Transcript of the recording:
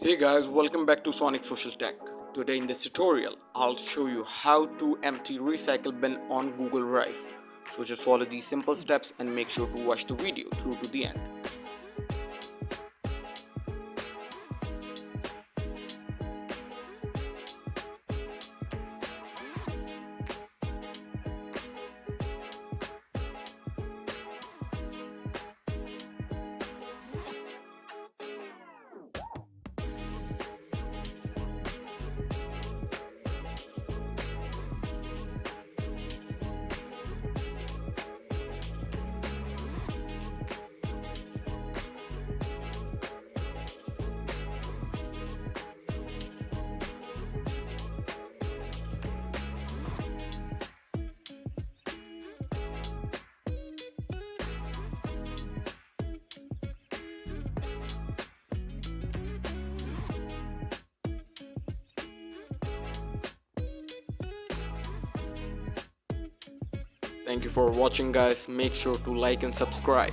Hey guys, welcome back to Sonic Social Tech. Today in this tutorial, I'll show you how to empty recycle bin on Google Drive. So just follow these simple steps and make sure to watch the video through to the end. Thank you for watching guys. Make sure to like and subscribe.